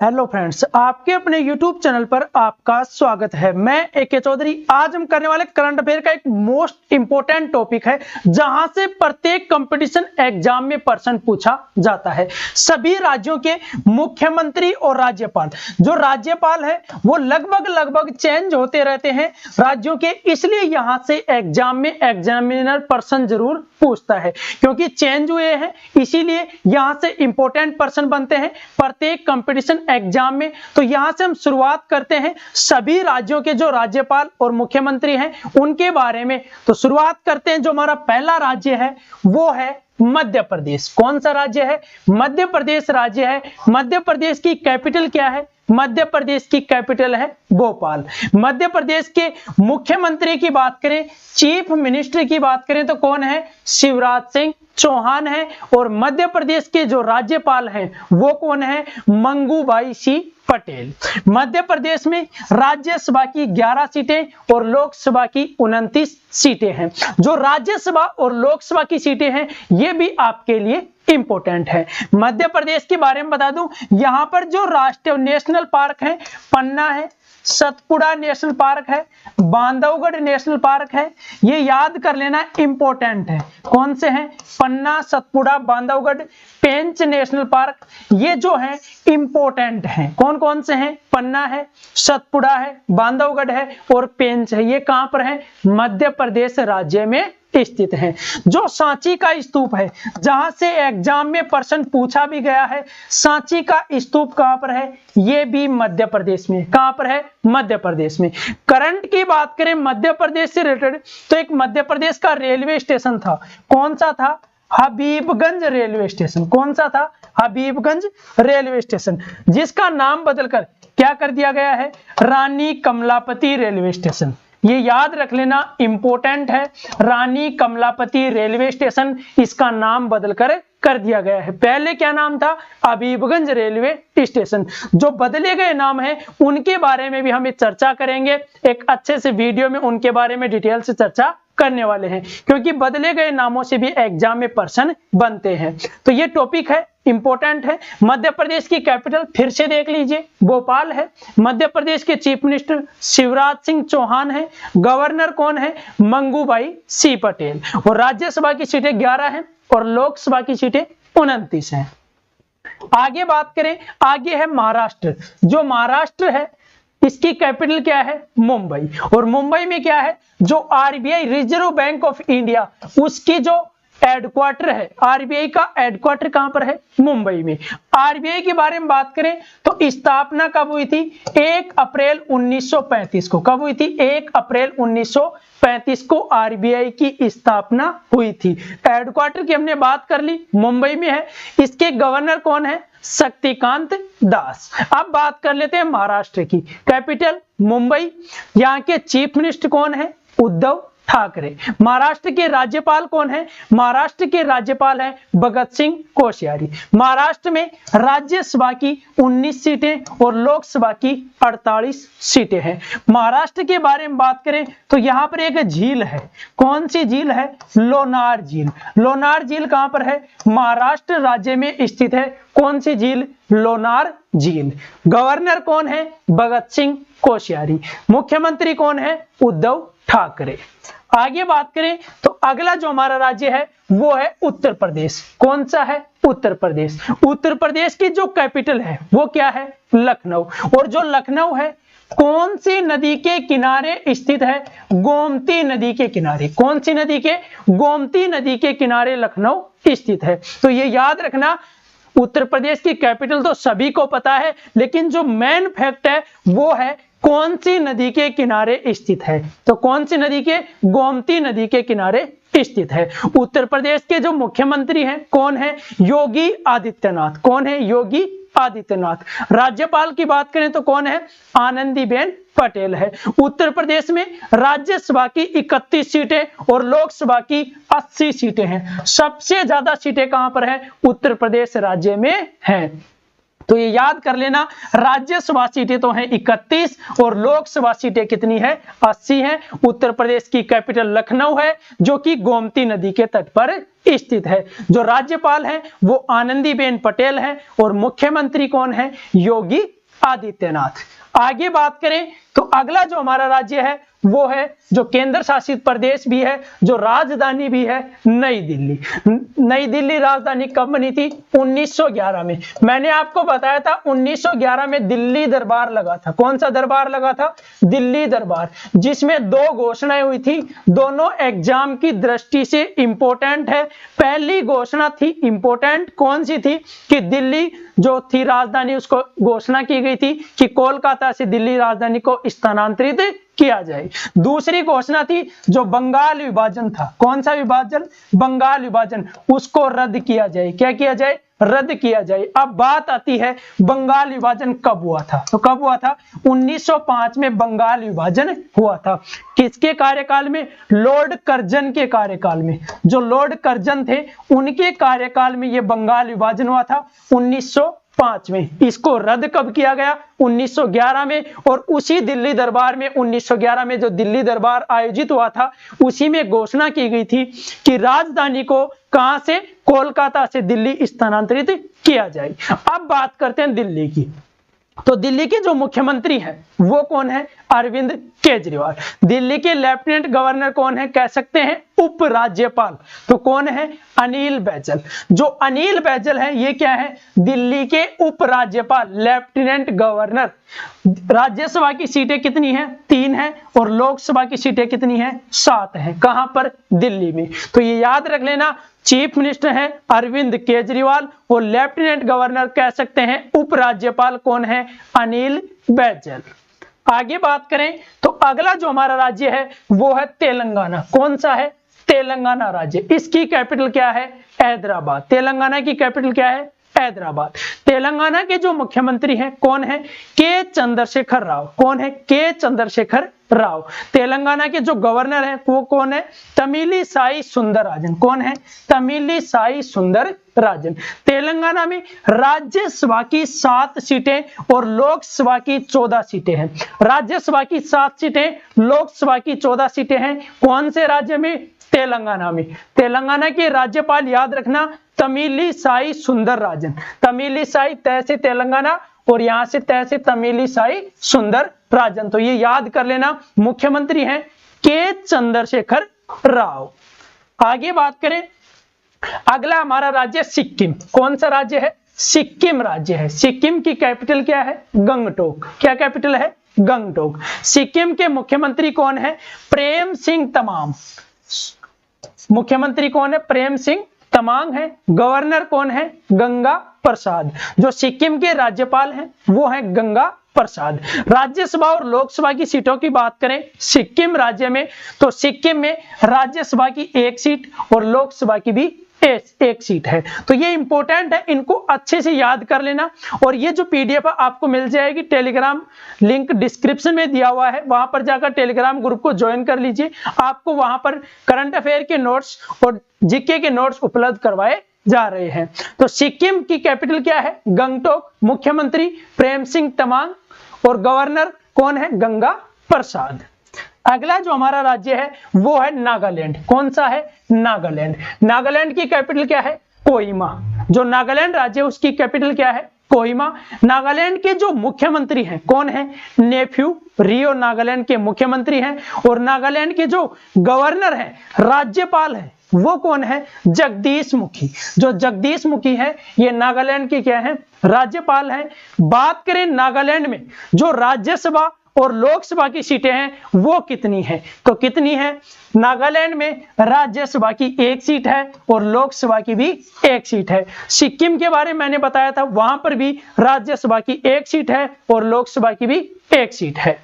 Hello friends, आपके अपने YouTube channel पर आपका स्वागत है। मैं AK चौधरी। आज हम करने वाले करंट अफेयर का एक मोस्ट इंपोर्टेंट टॉपिक है जहां से प्रत्येक कंपटीशन एग्जाम में प्रश्न पूछा जाता है। सभी राज्यों के मुख्यमंत्री और राज्यपाल, जो राज्यपाल है वो लगभग चेंज होते रहते हैं राज्यों के, इसलिए यहां से एग्जाम में एग्जामिनर प्रश्न जरूर पूछता है। क्योंकि चेंज हुए हैं इसीलिए यहां से इंपोर्टेंट प्रश्न बनते हैं प्रत्येक कंपटीशन एग्जाम में। तो यहां से हम शुरुआत करते हैं सभी राज्यों के जो राज्यपाल और मुख्यमंत्री हैं उनके बारे में। तो शुरुआत करते हैं, जो हमारा पहला राज्य है वो है मध्य प्रदेश। कौन सा राज्य है? मध्य प्रदेश राज्य है। मध्य प्रदेश की कैपिटल क्या है? मध्य प्रदेश की कैपिटल है भोपाल। मध्य प्रदेश के मुख्यमंत्री की बात करें, चीफ मिनिस्टर की बात करें तो कौन है? शिवराज सिंह चौहान है। और मध्य प्रदेश के जो राज्यपाल हैं वो कौन है? मंगूभाई सी पटेल। मध्य प्रदेश में राज्यसभा की 11 सीटें और लोकसभा की 29 सीटें हैं। जो राज्यसभा और लोकसभा की सीटें हैं ये भी आपके लिए इंपॉर्टेंट है। मध्य प्रदेश के बारे में बता दूं, यहां पर जो राष्ट्रीय नेशनल पार्क है, पन्ना है, सतपुड़ा नेशनल पार्क है, बांधवगढ़ नेशनल पार्क है। ये याद कर लेना इंपॉर्टेंट है। कौन से हैं? पन्ना, सतपुड़ा, बांधवगढ़, पेंच नेशनल पार्क। ये जो है इंपॉर्टेंट हैं। कौन कौन से हैं? पन्ना है, सतपुड़ा है, बांधवगढ़ है और पेंच है। ये कहां पर है? मध्य प्रदेश राज्य में स्थित है। जो सांची का स्तूप है, जहां से एग्जाम में प्रश्न पूछा भी गया है, सांची का स्तूप कहां पर है? ये भी मध्य प्रदेश में। कहां पर है? मध्य प्रदेश में। करंट की बात करें मध्य प्रदेश से रिलेटेड, तो एक मध्य प्रदेश का रेलवे स्टेशन था। कौन सा था? Habibganj railway station. कौन सा था? हबीबगंज रेलवे स्टेशन, जिसका नाम बदलकर क्या कर दिया गया है? रानी कमलापति रेलवे स्टेशन। ये याद रख लेना, इंपॉर्टेंट है। रानी कमलापति रेलवे स्टेशन, इसका नाम बदलकर कर दिया गया है। पहले क्या नाम था? Habibganj railway station. जो बदले गए नाम है उनके बारे में भी हम चर्चा करेंगे। एक अच्छे से वीडियो में उनके बारे में डिटेल से चर्चा करने वाले हैं, क्योंकि बदले गए नामों से भी एग्जाम में प्रश्न बनते हैं। तो ये टॉपिक है, इंपॉर्टेंट है। मध्य प्रदेश की कैपिटल फिर से देख लीजिए, भोपाल है। मध्य प्रदेश के चीफ मिनिस्टर शिवराज सिंह चौहान है। गवर्नर कौन है? मंगूभाई सी पटेल। और राज्यसभा की सीटें 11 हैं और लोकसभा की सीटें 29 हैं। आगे बात करें, आगे है महाराष्ट्र। जो महाराष्ट्र है इसकी कैपिटल क्या है? मुंबई। और मुंबई में क्या है? जो RBI, reserve bank of India, उसकी जो हेडक्वार्टर है, आरबीआई का हेडक्वार्टर कहां पर है? मुंबई में। आरबीआई के बारे में बात करें तो स्थापना कब हुई थी? 1 अप्रैल 1935 को। कब हुई थी? 1 अप्रैल 1935 को आरबीआई की स्थापना हुई थी। हेडक्वार्टर की हमने बात कर ली, मुंबई में है। इसके गवर्नर कौन है? शक्तिकांत दास। अब बात कर लेते हैं महाराष्ट्र की। कैपिटल मुंबई। यहाँ के चीफ मिनिस्टर कौन है? उद्धव ठाकरे। महाराष्ट्र के राज्यपाल कौन है? महाराष्ट्र के राज्यपाल है भगत सिंह कोश्यारी। महाराष्ट्र में राज्यसभा की 19 सीटें और लोकसभा की 48 सीटें हैं। महाराष्ट्र के बारे में बात करें तो यहाँ पर एक झील है। कौन सी झील है? लोनार झील। लोनार झील कहां पर है? महाराष्ट्र राज्य में स्थित है। कौन सी झील? लोनार झील। गवर्नर कौन है? भगत सिंह कोश्यारी। मुख्यमंत्री कौन है? उद्धव ठाकरे। आगे बात करें तो अगला जो हमारा राज्य है वो है उत्तर प्रदेश। कौन सा है? उत्तर प्रदेश। उत्तर प्रदेश की जो कैपिटल है वो क्या है? लखनऊ। और जो लखनऊ है कौन सी नदी के किनारे स्थित है? गोमती नदी के किनारे। कौन सी नदी के? गोमती नदी के किनारे लखनऊ स्थित है। तो ये याद रखना, उत्तर प्रदेश की कैपिटल तो सभी को पता है, लेकिन जो मेन फैक्ट है वो है कौन सी नदी के किनारे स्थित है। तो कौन सी नदी के? गोमती नदी के किनारे स्थित है। उत्तर प्रदेश के जो मुख्यमंत्री हैं कौन है? योगी आदित्यनाथ। कौन है? योगी आदित्यनाथ। राज्यपाल की बात करें तो कौन है? आनंदीबेन पटेल है। उत्तर प्रदेश में राज्यसभा की 31 सीटें और लोकसभा की 80 सीटें हैं। सबसे ज्यादा सीटें कहां पर है? उत्तर प्रदेश राज्य में हैं। तो ये याद कर लेना, राज्यसभा सीटें तो हैं 31 और लोकसभा सीटें कितनी है, 80 हैं। उत्तर प्रदेश की कैपिटल लखनऊ है जो कि गोमती नदी के तट पर स्थित है। जो राज्यपाल हैं वो आनंदीबेन पटेल हैं और मुख्यमंत्री कौन है, योगी आदित्यनाथ। आगे बात करें तो अगला जो हमारा राज्य है वो है जो केंद्र शासित प्रदेश भी है, जो राजधानी भी है, नई दिल्ली। नई दिल्ली राजधानी कब बनी थी, 1911 में। मैंने आपको बताया था 1911 में दिल्ली दरबार लगा था। कौन सा दरबार लगा था, दिल्ली दरबार, जिसमें दो घोषणाएं हुई थी, दोनों एग्जाम की दृष्टि से इंपॉर्टेंट है। पहली घोषणा थी इंपॉर्टेंट, कौन सी थी कि दिल्ली जो थी राजधानी उसको घोषणा की गई थी कि कोलकाता से दिल्ली राजधानी को स्थानांतरित किया जाए। दूसरी घोषणा थी जो बंगाल विभाजन था, कौन सा विभाजन, बंगाल विभाजन, उसको रद्द किया जाए। क्या किया जाए, रद्द किया जाए। अब बात आती है बंगाल विभाजन कब हुआ था, तो कब हुआ था, 1905 में बंगाल विभाजन हुआ था। किसके कार्यकाल में, लॉर्ड कर्जन के कार्यकाल में। जो लॉर्ड कर्जन थे उनके कार्यकाल में ये बंगाल विभाजन हुआ था 1905 में। इसको रद्द कब किया गया, 1911 में। और उसी दिल्ली दरबार में 1911 में जो दिल्ली दरबार आयोजित हुआ था उसी में घोषणा की गई थी कि राजधानी को कहां से, कोलकाता से दिल्ली स्थानांतरित किया जाए। अब बात करते हैं दिल्ली की। तो दिल्ली के जो मुख्यमंत्री हैं वो कौन है, अरविंद केजरीवाल। दिल्ली के लेफ्टिनेंट गवर्नर कौन है, कह सकते हैं उपराज्यपाल, तो कौन है, अनिल बैजल। जो अनिल बैजल है ये क्या है, दिल्ली के उपराज्यपाल, लेफ्टिनेंट गवर्नर। राज्यसभा की सीटें कितनी हैं, 3 हैं और लोकसभा की सीटें कितनी हैं, 7 हैं। कहां पर, दिल्ली में। तो ये याद रख लेना, चीफ मिनिस्टर हैं अरविंद केजरीवाल और लेफ्टिनेंट गवर्नर कह सकते हैं उपराज्यपाल कौन है, अनिल बैजल। आगे बात करें तो अगला जो हमारा राज्य है वो है तेलंगाना। कौन सा है, तेलंगाना राज्य। इसकी कैपिटल क्या है, हैदराबाद। तेलंगाना की कैपिटल क्या है, हैदराबाद। तेलंगाना के जो मुख्यमंत्री हैं कौन है, के चंद्रशेखर राव। कौन है, के चंद्रशेखर राव। तेलंगाना के जो गवर्नर हैं वो कौन है, तमिलिसाई सुंदरराजन। कौन है, तमिलिसाई सुंदरराजन। तेलंगाना में राज्यसभा की 7 सीटें और लोकसभा की 14 सीटें हैं। राज्यसभा की 7 सीटें, लोकसभा की 14 सीटें हैं। कौन से राज्य में, तेलंगाना में। तेलंगाना के राज्यपाल याद रखना तमिलिसाई सुंदरराजन। तमिलिसाई तय से तेलंगाना और यहां से तय से तमिलिसाई सुंदरराजन। तो ये याद कर लेना, मुख्यमंत्री हैं के चंद्रशेखर राव। आगे बात करें, अगला हमारा राज्य सिक्किम। कौन सा राज्य है, सिक्किम राज्य है। सिक्किम की कैपिटल क्या है, गंगटोक। क्या कैपिटल है, गंगटोक। सिक्किम के मुख्यमंत्री कौन है, प्रेम सिंह तमांग। मुख्यमंत्री कौन है, प्रेम सिंह तमांग है। गवर्नर कौन है, गंगा प्रसाद। जो सिक्किम के राज्यपाल हैं वो हैं गंगा प्रसाद। राज्यसभा और लोकसभा की सीटों की बात करें सिक्किम राज्य में, तो सिक्किम में राज्यसभा की 1 सीट और लोकसभा की भी 1 सीट है। तो ये इंपॉर्टेंट है, इनको अच्छे से याद कर लेना। और ये जो पीडीएफ आपको मिल जाएगी, टेलीग्राम लिंक डिस्क्रिप्शन में दिया हुआ है, वहां पर जाकर टेलीग्राम ग्रुप को ज्वाइन कर लीजिए। आपको वहां पर करंट अफेयर के नोट्स और जीके के नोट्स उपलब्ध करवाए जा रहे हैं। तो सिक्किम की कैपिटल क्या है, गंगटोक। मुख्यमंत्री प्रेम सिंह तमांग और गवर्नर कौन है, गंगा प्रसाद। अगला जो हमारा राज्य है वो है नागालैंड। कौन सा है, नागालैंड। नागालैंड की कैपिटल क्या है, कोहिमा। जो नागालैंड राज्य है उसकी कैपिटल क्या है, कोहिमा। नागालैंड के जो मुख्यमंत्री हैं कौन है, नेफ्यू रियो नागालैंड के मुख्यमंत्री हैं। और नागालैंड के जो गवर्नर हैं, राज्यपाल हैं, वो कौन है, जगदीश मुखी। जो जगदीश मुखी है ये नागालैंड के क्या है, राज्यपाल हैं। बात करें नागालैंड में जो राज्यसभा और लोकसभा की सीटें हैं वो कितनी है, तो कितनी है, नागालैंड में राज्यसभा की 1 सीट है और लोकसभा की भी 1 सीट है। सिक्किम के बारे में मैंने बताया था, वहां पर भी राज्यसभा की 1 सीट है और लोकसभा की भी 1 सीट है।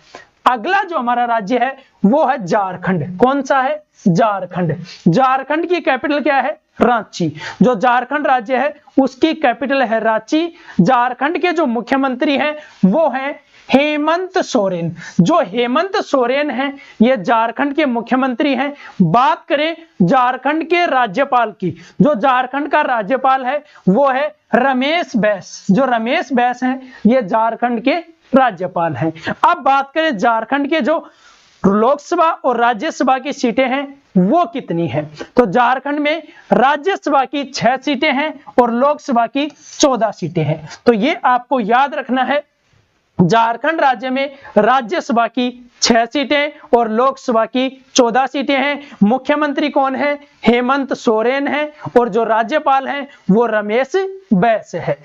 अगला जो हमारा राज्य है वो है झारखंड। कौन सा है, झारखंड। झारखंड की कैपिटल क्या है, रांची। जो झारखंड राज्य है उसकी कैपिटल है रांची। झारखंड के जो मुख्यमंत्री हैं वो हैं हेमंत सोरेन। जो हेमंत सोरेन हैं ये झारखंड के मुख्यमंत्री हैं। बात करें झारखंड के राज्यपाल की, जो झारखंड का राज्यपाल है वो है रमेश बैस। जो रमेश बैस हैं ये झारखंड के राज्यपाल हैं। अब बात करें झारखंड के जो लोकसभा और राज्यसभा की सीटें हैं वो कितनी है, तो झारखंड में राज्यसभा की 6 सीटें हैं और लोकसभा की 14 सीटें हैं। तो ये आपको याद रखना है, झारखंड राज्य में राज्यसभा की 6 सीटें और लोकसभा की 14 सीटें हैं। मुख्यमंत्री कौन है? हेमंत सोरेन है और जो राज्यपाल हैं वो रमेश बैस है।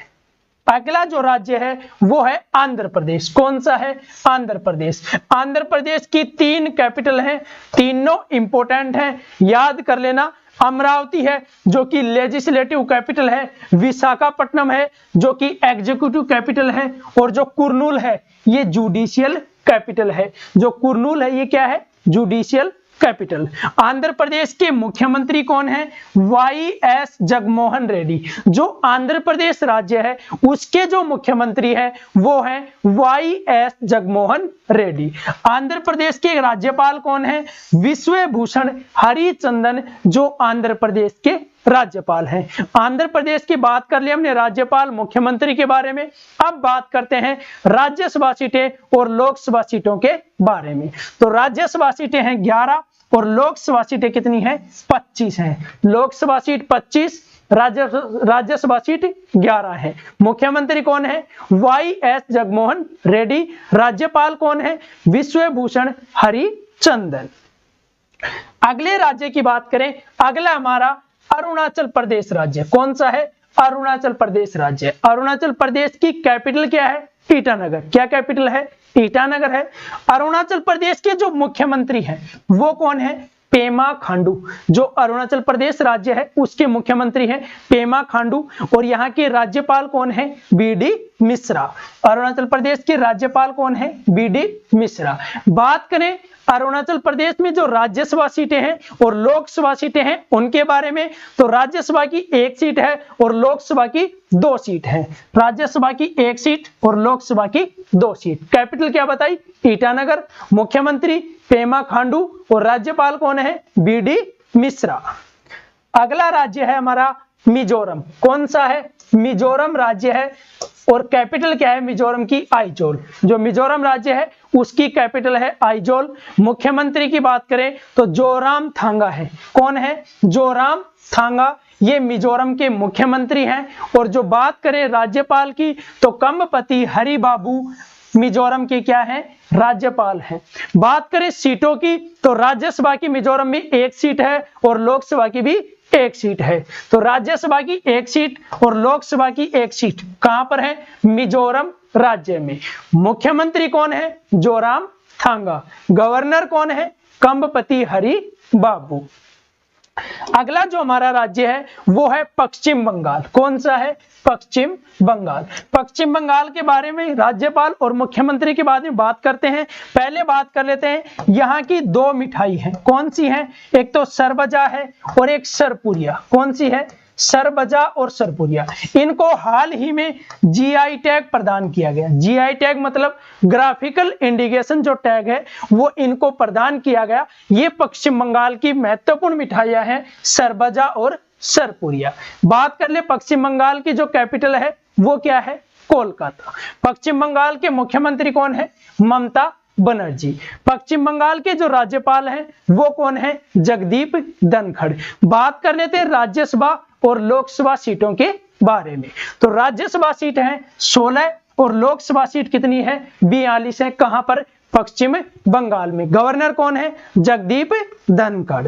अगला जो राज्य है वो है आंध्र प्रदेश। कौन सा है? आंध्र प्रदेश। आंध्र प्रदेश की 3 कैपिटल हैं, तीनों इंपॉर्टेंट हैं, याद कर लेना। अमरावती है जो कि लेजिस्लेटिव कैपिटल है, विशाखापट्टनम है जो कि एग्जीक्यूटिव कैपिटल है, और जो कुर्नूल है ये जुडिशियल कैपिटल है। जो कुर्नूल है ये क्या है? Judicial capital. आंध्र प्रदेश के मुख्यमंत्री कौन है? वाई.एस. जगनमोहन रेड्डी। जो आंध्र प्रदेश राज्य है उसके जो मुख्यमंत्री है वो है वाई.एस. जगनमोहन रेड्डी। आंध्र प्रदेश के राज्यपाल कौन है? विश्वभूषण हरिचंदन, जो आंध्र प्रदेश के राज्यपाल हैं। आंध्र प्रदेश की बात कर ली हमने राज्यपाल मुख्यमंत्री के बारे में। अब बात करते हैं राज्यसभा सीटें और लोकसभा सीटों के बारे में। तो राज्यसभा सीटें हैं 11 और लोकसभा सीटें कितनी हैं? 25 हैं। लोकसभा सीट 25, राज्यसभा सीट 11 है। मुख्यमंत्री कौन है? वाई.एस. जगनमोहन रेड्डी। राज्यपाल कौन है? विश्वभूषण हरिचंदन। अगले राज्य की बात करें, अगला हमारा अरुणाचल प्रदेश राज्य। कौन सा है? अरुणाचल प्रदेश राज्य। अरुणाचल प्रदेश की कैपिटल क्या है? ईटानगर। क्या कैपिटल है? ईटानगर है। अरुणाचल प्रदेश के जो मुख्यमंत्री हैं वो कौन है? पेमा खांडू। जो अरुणाचल प्रदेश राज्य है उसके मुख्यमंत्री हैं पेमा खांडू, और यहाँ के राज्यपाल कौन है? बी.डी. मिश्रा। अरुणाचल प्रदेश के राज्यपाल कौन है? बी.डी. मिश्रा। बात करें अरुणाचल प्रदेश में जो राज्यसभा सीटें हैं और लोकसभा सीटें हैं उनके बारे में, तो राज्यसभा की 1 सीट है और लोकसभा की 2 सीट है। राज्यसभा की 1 सीट और लोकसभा की 2 सीट। कैपिटल क्या बताई? ईटानगर। मुख्यमंत्री पेमा खांडू और राज्यपाल कौन है? बी.डी. मिश्रा। अगला राज्य है हमारा मिजोरम। कौन सा है? मिजोरम राज्य है और कैपिटल क्या है मिजोरम की? आइजोल। जो मिजोरम राज्य है उसकी कैपिटल है आइजोल। मुख्यमंत्री की बात करें तो जोरामथांगा है। कौन है? जोरामथांगा। ये मिजोरम के मुख्यमंत्री हैं। और जो बात करें राज्यपाल की तो कम्बपति हरिबाबू मिजोरम के क्या है? राज्यपाल हैं। बात करें सीटों की तो राज्यसभा की मिजोरम में 1 सीट है और लोकसभा की भी 1 सीट है। तो राज्यसभा की 1 सीट और लोकसभा की 1 सीट कहां पर है? मिजोरम राज्य में। मुख्यमंत्री कौन है? जोरामथांगा। गवर्नर कौन है? कम्बपति हरिबाबू। अगला जो हमारा राज्य है वो है पश्चिम बंगाल। कौन सा है? पश्चिम बंगाल। पश्चिम बंगाल के बारे में राज्यपाल और मुख्यमंत्री के बारे में बात करते हैं। पहले बात कर लेते हैं यहाँ की 2 मिठाई है। कौन सी है? एक तो सरबजा है और एक सरपुरिया। कौन सी है? सरबजा और सरपुरिया। इनको हाल ही में जीआई टैग प्रदान किया गया। जीआई टैग मतलब ग्राफिकल इंडिकेशन जो टैग है वो इनको प्रदान किया गया। ये पश्चिम बंगाल की महत्वपूर्ण मिठाइयां हैं सरबजा और सरपुरिया। बात कर ले पश्चिम बंगाल की जो कैपिटल है वो क्या है? कोलकाता। पश्चिम बंगाल के मुख्यमंत्री कौन है? ममता बनर्जी। पश्चिम बंगाल के जो राज्यपाल हैं वो कौन है? जगदीप धनखड़। बात कर लेते हैं राज्यसभा और लोकसभा सीटों के बारे में। तो राज्यसभा सीट है 16 और लोकसभा सीट कितनी है? 42 है। कहां पर? पश्चिम बंगाल में। गवर्नर कौन है? जगदीप धनखड़।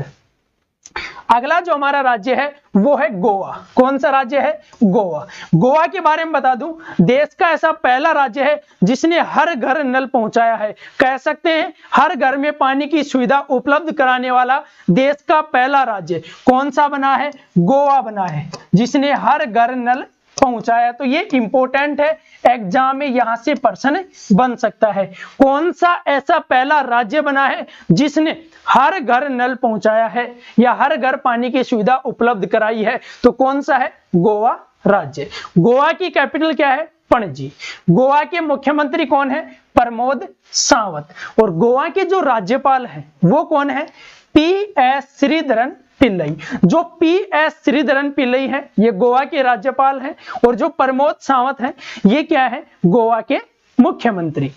अगला जो हमारा राज्य है वो है गोवा। कौन सा राज्य है? गोवा। गोवा के बारे में बता दूं, देश का ऐसा पहला राज्य है जिसने हर घर नल पहुंचाया है। कह सकते हैं हर घर में पानी की सुविधा उपलब्ध कराने वाला देश का पहला राज्य कौन सा बना है? गोवा बना है, जिसने हर घर नल पहुंचाया। तो ये इंपॉर्टेंट है, एग्जाम में यहां से प्रश्न बन सकता है। कौन सा ऐसा पहला राज्य बना है जिसने हर घर नल पहुंचाया है या हर घर पानी की सुविधा उपलब्ध कराई है? तो कौन सा है? गोवा राज्य। गोवा की कैपिटल क्या है? पणजी। गोवा के मुख्यमंत्री कौन है? प्रमोद सावंत। और गोवा के जो राज्यपाल हैं वो कौन है? पी.एस. श्रीधरन पिल्लई। जो पी.एस. श्रीधरन पिल्लई है ये गोवा के राज्यपाल हैं और जो प्रमोद सावंत है ये क्या है? गोवा के मुख्यमंत्री।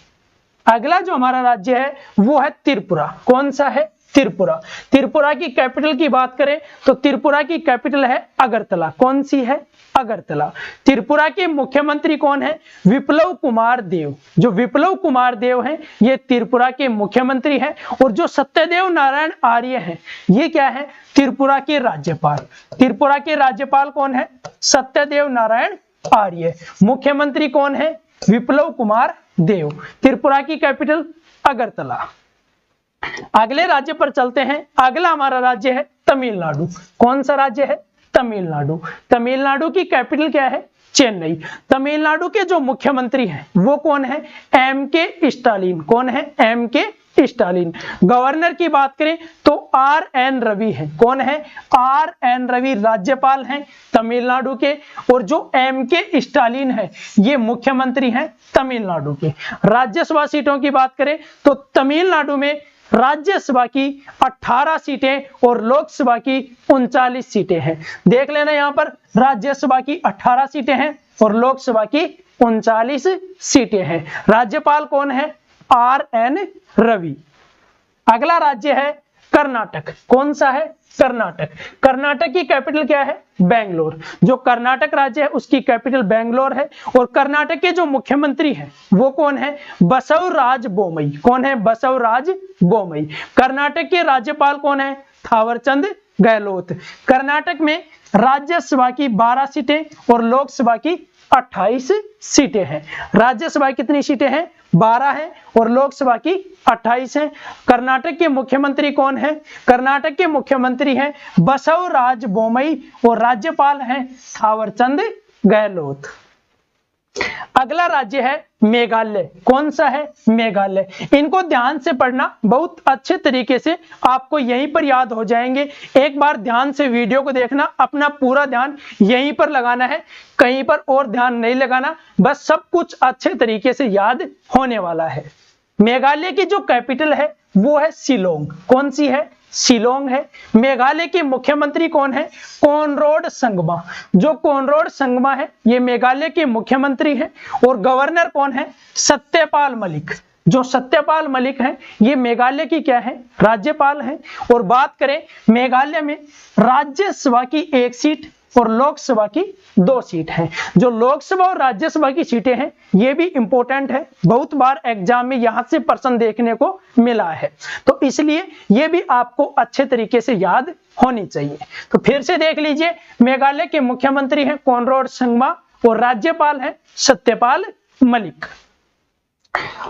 अगला जो हमारा राज्य है वो है त्रिपुरा। कौन सा है? त्रिपुरा। त्रिपुरा की कैपिटल की बात करें तो त्रिपुरा की कैपिटल है अगरतला। कौन सी है? अगरतला। त्रिपुरा के मुख्यमंत्री कौन है? विप्लव कुमार देव। जो विप्लव कुमार देव हैं ये त्रिपुरा के मुख्यमंत्री हैं और जो सत्यदेव नारायण आर्य हैं ये क्या है? त्रिपुरा के राज्यपाल। त्रिपुरा के राज्यपाल कौन है? सत्यदेव नारायण आर्य। मुख्यमंत्री कौन है? विप्लव कुमार देव। त्रिपुरा की कैपिटल अगरतला। अगले राज्य पर चलते हैं। अगला हमारा राज्य है तमिलनाडु। कौन सा राज्य है? तमिलनाडु। तमिलनाडु की कैपिटल क्या है? चेन्नई। तमिलनाडु के जो मुख्यमंत्री हैं वो कौन है? M.K. स्टालिन। कौन है? M.K. स्टालिन। गवर्नर की बात करें तो R.N. रवि है। कौन है? R.N. रवि राज्यपाल हैं तमिलनाडु के और जो M.K. स्टालिन है ये मुख्यमंत्री हैं तमिलनाडु के। राज्यसभा सीटों की बात करें तो तमिलनाडु में राज्यसभा की 18 सीटें और लोकसभा की 39 सीटें हैं। देख लेना यहाँ पर राज्यसभा की 18 सीटें हैं और लोकसभा की 39 सीटें हैं। राज्यपाल कौन है? R.N. रवि। अगला राज्य है कर्नाटक। कौन सा है? कर्नाटक। कर्नाटक की कैपिटल क्या है? बेंगलोर। जो कर्नाटक राज्य है उसकी कैपिटल बेंगलोर है और कर्नाटक के जो मुख्यमंत्री हैं वो कौन है? बसवराज बोमई। कौन है? बसवराज बोमई। कर्नाटक के राज्यपाल कौन है? थावरचंद गहलोत। कर्नाटक में राज्यसभा की 12 सीटें और लोकसभा की 28 सीटें हैं। राज्यसभा कितनी सीटें हैं? 12 हैं और लोकसभा की 28 हैं। कर्नाटक के मुख्यमंत्री कौन है? कर्नाटक के मुख्यमंत्री हैं बसवराज बोमई और राज्यपाल हैं थावरचंद गहलोत। अगला राज्य है मेघालय। कौन सा है? मेघालय। इनको ध्यान से पढ़ना, बहुत अच्छे तरीके से आपको यहीं पर याद हो जाएंगे। एक बार ध्यान से वीडियो को देखना, अपना पूरा ध्यान यहीं पर लगाना है, कहीं पर और ध्यान नहीं लगाना, बस सब कुछ अच्छे तरीके से याद होने वाला है। मेघालय की जो कैपिटल है वो है शिलोंग। कौन सी है? शिलोंग है। मेघालय के मुख्यमंत्री कौन है? कॉनराड संगमा। जो कॉनराड संगमा है ये मेघालय के मुख्यमंत्री हैं और गवर्नर कौन है? सत्यपाल मलिक। जो सत्यपाल मलिक हैं ये मेघालय की क्या है? राज्यपाल हैं। और बात करें मेघालय में राज्यसभा की 1 सीट और लोकसभा की 2 सीट है। जो लोकसभा और राज्यसभा की सीटें हैं ये भी इंपॉर्टेंट है, बहुत बार एग्जाम में यहां से प्रश्न देखने को मिला है, तो इसलिए ये भी आपको अच्छे तरीके से याद होनी चाहिए। तो फिर से देख लीजिए, मेघालय के मुख्यमंत्री हैं कॉनराड संगमा और राज्यपाल है सत्यपाल मलिक।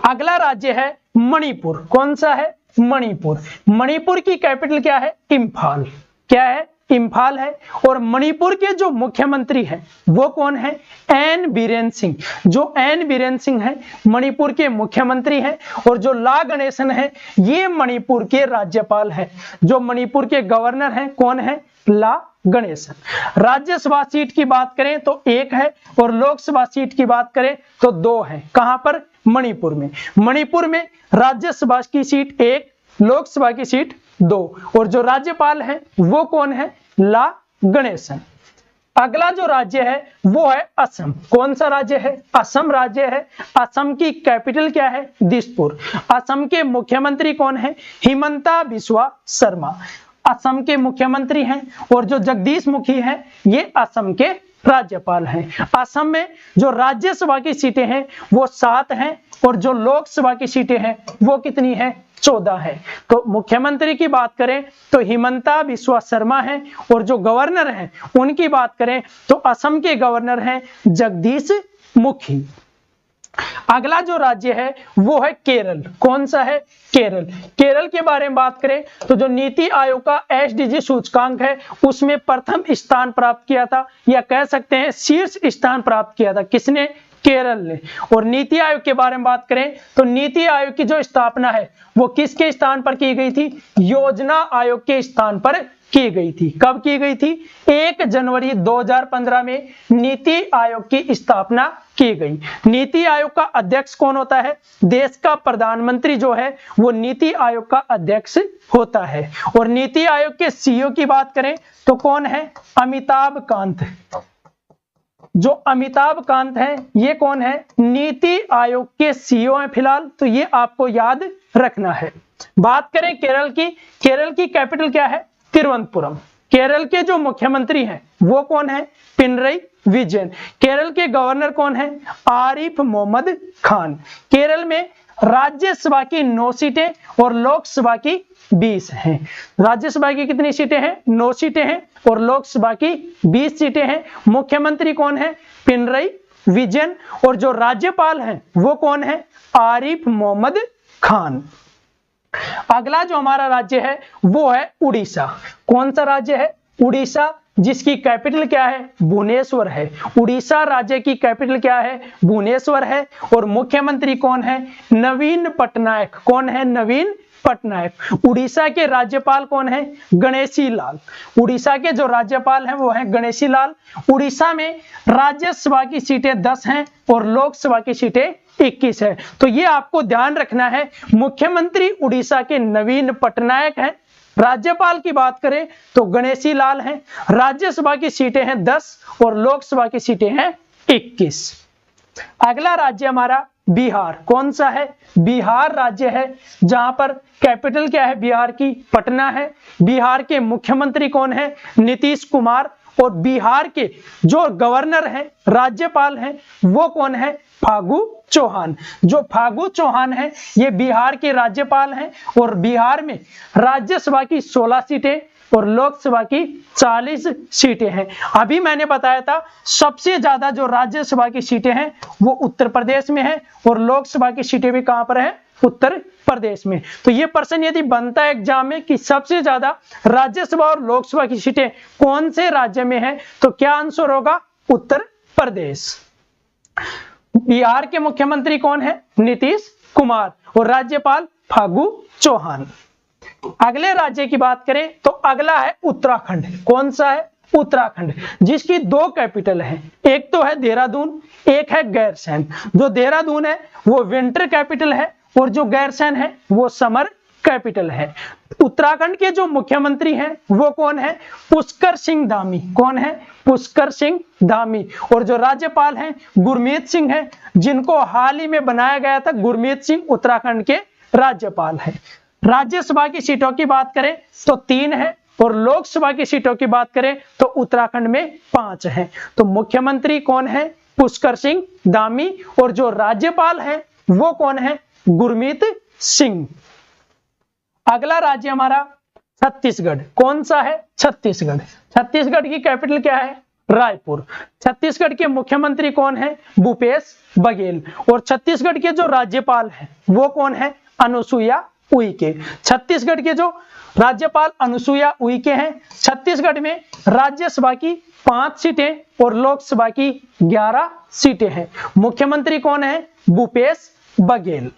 अगला राज्य है मणिपुर। कौन सा है? मणिपुर। मणिपुर की कैपिटल क्या है? इंफाल। क्या है? इंफाल है। और मणिपुर के जो मुख्यमंत्री हैं वो कौन है? एन बीरेन सिंह। जो एन बीरेन सिंह है मणिपुर के मुख्यमंत्री हैं और जो ला गणेशन है ये मणिपुर के राज्यपाल हैं। जो मणिपुर के गवर्नर हैं कौन है? ला गणेशन। राज्यसभा सीट की बात करें तो 1 है और लोकसभा सीट की बात करें तो 2 है। कहां पर? मणिपुर में। मणिपुर में राज्यसभा की सीट 1, लोकसभा की सीट 2 और जो राज्यपाल है वो कौन है? ला गणेशन। अगला जो राज्य है वो है असम। कौन सा राज्य है? असम राज्य है। असम की कैपिटल क्या है? दिसपुर। असम के मुख्यमंत्री कौन है? हिमंता बिस्वा शर्मा। असम के मुख्यमंत्री हैं और जो जगदीश मुखी हैं ये असम के राज्यपाल हैं। असम में जो राज्यसभा की सीटें हैं वो 7 हैं और जो लोकसभा की सीटें हैं वो कितनी है? 14 है। तो मुख्यमंत्री की बात करें तो हिमंता बिस्वा शर्मा है और जो गवर्नर हैं उनकी बात करें तो असम के गवर्नर हैं जगदीश मुखी। अगला जो राज्य है वो है केरल। कौन सा है? केरल। केरल के बारे में बात करें तो जो नीति आयोग का SDG सूचकांक है उसमें प्रथम स्थान प्राप्त किया था, या कह सकते हैं शीर्ष स्थान प्राप्त किया था। किसने? केरल ने। और नीति आयोग के बारे में बात करें तो नीति आयोग की जो स्थापना है वो किसके स्थान पर की गई थी? योजना आयोग के स्थान पर की गई थी। कब की गई थी? 1 जनवरी 2015 में नीति आयोग की स्थापना की गई। नीति आयोग का अध्यक्ष कौन होता है? देश का प्रधानमंत्री जो है वो नीति आयोग का अध्यक्ष होता है। और नीति आयोग के सीईओ की बात करें तो कौन है? अमिताभ कांत। जो अमिताभ कांत है ये कौन है? नीति आयोग के सीईओ हैं फिलहाल, तो ये आपको याद रखना है। बात करें केरल की, केरल की कैपिटल क्या है? तिरुवनंतपुरम। केरल के जो मुख्यमंत्री हैं वो कौन है? पिनरई विजयन। केरल के गवर्नर कौन है? आरिफ मोहम्मद खान। केरल में राज्यसभा की 9 सीटें और लोकसभा की 20 हैं। राज्यसभा की कितनी सीटें हैं? 9 सीटें हैं और लोकसभा की 20 सीटें हैं। मुख्यमंत्री कौन है? पिनरई विजयन। और जो राज्यपाल हैं वो कौन है? आरिफ मोहम्मद खान। अगला जो हमारा राज्य है वो है उड़ीसा। कौन सा राज्य है? उड़ीसा, जिसकी कैपिटल क्या है? भुवनेश्वर है। उड़ीसा राज्य की कैपिटल क्या है? भुवनेश्वर है। और मुख्यमंत्री कौन है? नवीन पटनायक। कौन है? नवीन पटनायक। उड़ीसा के राज्यपाल कौन है? गणेशी लाल। उड़ीसा के जो राज्यपाल हैं वो हैं गणेशी लाल। उड़ीसा में राज्यसभा की सीटें 10 हैं और लोकसभा की सीटें 21 है। तो ये आपको ध्यान रखना है। मुख्यमंत्री उड़ीसा के नवीन पटनायक हैं। राज्यपाल की बात करें तो गणेशी लाल हैं। राज्यसभा की सीटें हैं 10 और लोकसभा की सीटें हैं 21। अगला राज्य हमारा बिहार। कौन सा है? बिहार राज्य है, जहां पर कैपिटल क्या है? बिहार की पटना है। बिहार के मुख्यमंत्री कौन है? नीतीश कुमार। और बिहार के जो गवर्नर हैं, राज्यपाल हैं, वो कौन है? फागू चौहान। जो फागू चौहान है ये बिहार के राज्यपाल हैं। और बिहार में राज्यसभा की 16 सीटें और लोकसभा की 40 सीटें हैं। अभी मैंने बताया था सबसे ज्यादा जो राज्यसभा की सीटें हैं वो उत्तर प्रदेश में है और लोकसभा की सीटें भी कहां पर है? उत्तर प्रदेश में। तो ये प्रश्न यदि बनता है एग्जाम में कि सबसे ज्यादा राज्यसभा और लोकसभा की सीटें कौन से राज्य में है, तो क्या आंसर होगा? उत्तर प्रदेश। बिहार के मुख्यमंत्री कौन है? नीतीश कुमार। और राज्यपाल फागू चौहान। अगले राज्य की बात करें तो अगला है उत्तराखंड। कौन सा है? उत्तराखंड, जिसकी 2 कैपिटल है। एक तो है देहरादून, एक है गैरसैंण। जो देहरादून है वो विंटर कैपिटल है और जो गैरसैंण है वो समर कैपिटल है। उत्तराखंड के जो मुख्यमंत्री हैं वो कौन है? पुष्कर सिंह धामी। कौन है? पुष्कर सिंह धामी। और जो राज्यपाल हैं गुरमीत सिंह हैं, जिनको हाल ही में बनाया गया था। गुरमीत सिंह उत्तराखंड के राज्यपाल हैं। राज्यसभा की सीटों की बात करें तो 3 है और लोकसभा की सीटों की बात करें तो उत्तराखंड में 5 है। तो मुख्यमंत्री कौन है? पुष्कर सिंह धामी। और जो राज्यपाल हैं वो कौन है? गुरमीत सिंह। अगला राज्य हमारा छत्तीसगढ़। कौन सा है? छत्तीसगढ़। छत्तीसगढ़ की कैपिटल क्या है? रायपुर। छत्तीसगढ़ के मुख्यमंत्री कौन है? भूपेश बघेल। और छत्तीसगढ़ के जो राज्यपाल हैं वो कौन है? अनुसुईया उइके। छत्तीसगढ़ के जो राज्यपाल अनुसुईया उइके हैं। छत्तीसगढ़ में राज्यसभा की 5 सीटें और लोकसभा की 11 सीटें हैं। मुख्यमंत्री कौन है? भूपेश बघेल।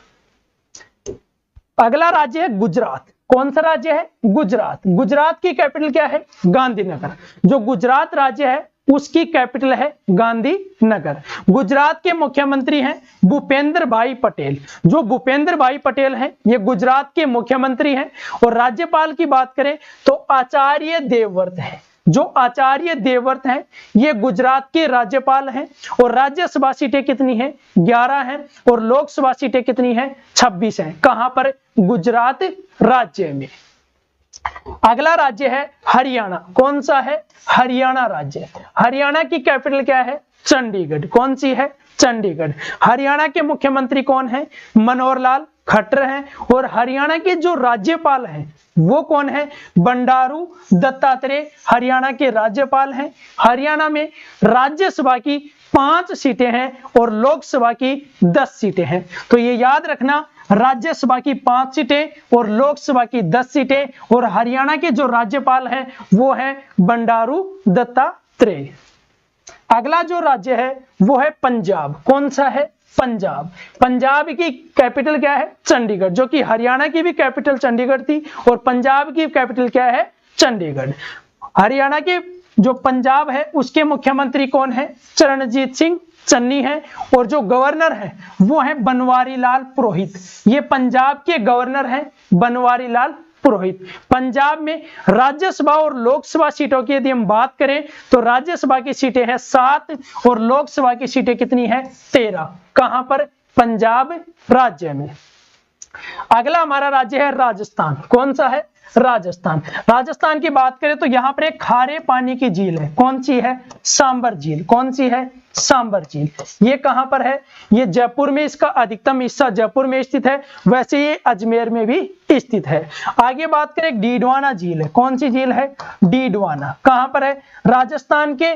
अगला राज्य है गुजरात। कौन सा राज्य है? गुजरात। गुजरात की कैपिटल क्या है? गांधीनगर। जो गुजरात राज्य है उसकी कैपिटल है गांधीनगर। गुजरात के मुख्यमंत्री हैं भूपेंद्र भाई पटेल। जो भूपेंद्र भाई पटेल हैं ये गुजरात के मुख्यमंत्री हैं। और राज्यपाल की बात करें तो आचार्य देवव्रत है। जो आचार्य देवव्रत हैं ये गुजरात के राज्यपाल हैं। और राज्यसभा सीटें कितनी हैं? 11 हैं और लोकसभा सीटें कितनी हैं? 26 हैं। कहां पर? गुजरात राज्य में। अगला राज्य है हरियाणा। कौन सा है? हरियाणा राज्य। हरियाणा की कैपिटल क्या है? चंडीगढ़। कौन सी है? चंडीगढ़। हरियाणा के मुख्यमंत्री कौन है? मनोहर लाल खट्टर हैं। और हरियाणा के जो राज्यपाल हैं वो कौन है? बंडारू दत्तात्रेय हरियाणा के राज्यपाल हैं। हरियाणा में राज्यसभा की 5 सीटें हैं और लोकसभा की 10 सीटें हैं। तो ये याद रखना, राज्यसभा की 5 सीटें और लोकसभा की 10 सीटें। और हरियाणा के जो राज्यपाल हैं वो है बंडारू दत्तात्रेय। अगला जो राज्य है वो है पंजाब। कौन सा है? पंजाब। पंजाब की कैपिटल क्या है? चंडीगढ़, जो कि हरियाणा की भी कैपिटल चंडीगढ़ थी और पंजाब की कैपिटल क्या है? चंडीगढ़। हरियाणा के जो पंजाब है उसके मुख्यमंत्री कौन है? चरणजीत सिंह चन्नी है और जो गवर्नर है वो है बनवारी लाल पुरोहित। ये पंजाब के गवर्नर हैं बनवारी लाल पुरोहित। पंजाब में राज्यसभा और लोकसभा सीटों की यदि हम बात करें तो राज्यसभा की सीटें हैं 7 और लोकसभा की सीटें कितनी है? 13। कहां पर? पंजाब राज्य में। अगला हमारा राज्य है राजस्थान। कौन सा है? राजस्थान। राजस्थान की बात करें तो यहां पर एक खारे पानी की झील है। कौन सी है? सांबर झील। कौन सी है? सांबर झील। ये कहां पर है? ये जयपुर में, इसका अधिकतम हिस्सा जयपुर में स्थित है, वैसे ये अजमेर में भी स्थित है। आगे बात करें डीडवाना झील है। कौन सी झील है? डीडवाना। कहां पर है? राजस्थान के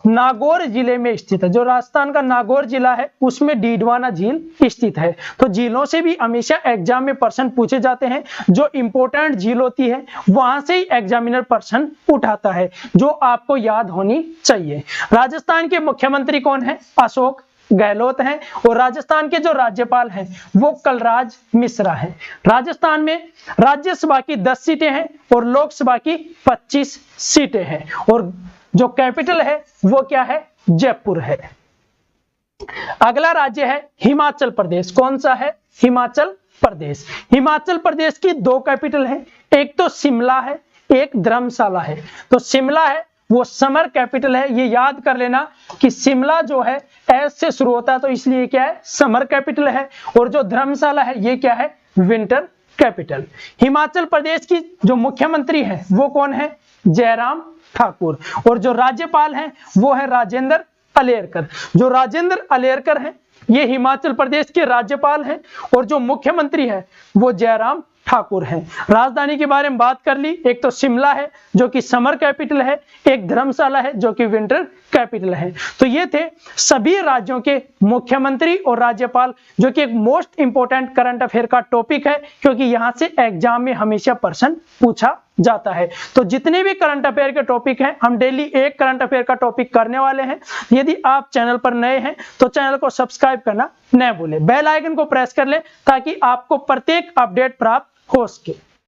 नागौर जिले में स्थित है। जो राजस्थान का नागौर जिला है उसमें डीडवाना झील स्थित है। तो झीलों से भी हमेशा एग्जाम में प्रश्न पूछे जाते हैं। जो इंपॉर्टेंट झील होती है वहां से ही एग्जामिनर प्रश्न उठाता है, जो आपको याद होनी चाहिए। राजस्थान के मुख्यमंत्री कौन है? अशोक गहलोत हैं और राजस्थान के जो राज्यपाल हैं वो कलराज मिश्रा हैं। राजस्थान में राज्यसभा की 10 सीटें हैं और लोकसभा की 25 सीटें हैं और जो कैपिटल है वो क्या है? जयपुर है। अगला राज्य है हिमाचल प्रदेश। कौन सा है? हिमाचल प्रदेश। हिमाचल प्रदेश की 2 कैपिटल है, एक तो शिमला है, एक धर्मशाला है। तो शिमला है वो समर कैपिटल है, ये याद कर लेना कि शिमला जो है एस से शुरू होता है तो इसलिए क्या है? समर कैपिटल है। और जो धर्मशाला है ये क्या है? Winter capital. हिमाचल प्रदेश की जो मुख्यमंत्री है वो कौन है? जयराम ठाकुर। और जो राज्यपाल हैं वो है राजेंद्र अलेरकर। जो राजेंद्र अलेरकर हैं ये हिमाचल प्रदेश के राज्यपाल हैं और जो मुख्यमंत्री है वो जयराम ठाकुर हैं। राजधानी के बारे में बात कर ली, एक तो शिमला है जो कि समर कैपिटल है, एक धर्मशाला है जो कि विंटर कैपिटल है। तो ये थे सभी राज्यों के मुख्यमंत्री और राज्यपाल, जो कि एक मोस्ट इंपोर्टेंट करंट अफेयर का टॉपिक है क्योंकि यहां से एग्जाम में हमेशा प्रश्न पूछा जाता है। तो जितने भी करंट अफेयर के टॉपिक हैं हम डेली एक करंट अफेयर का टॉपिक करने वाले हैं। यदि आप चैनल पर नए हैं तो चैनल को सब्सक्राइब करना न भूलें, बेल आइकन को प्रेस कर लें ताकि आपको प्रत्येक अपडेट प्राप्त हो सके।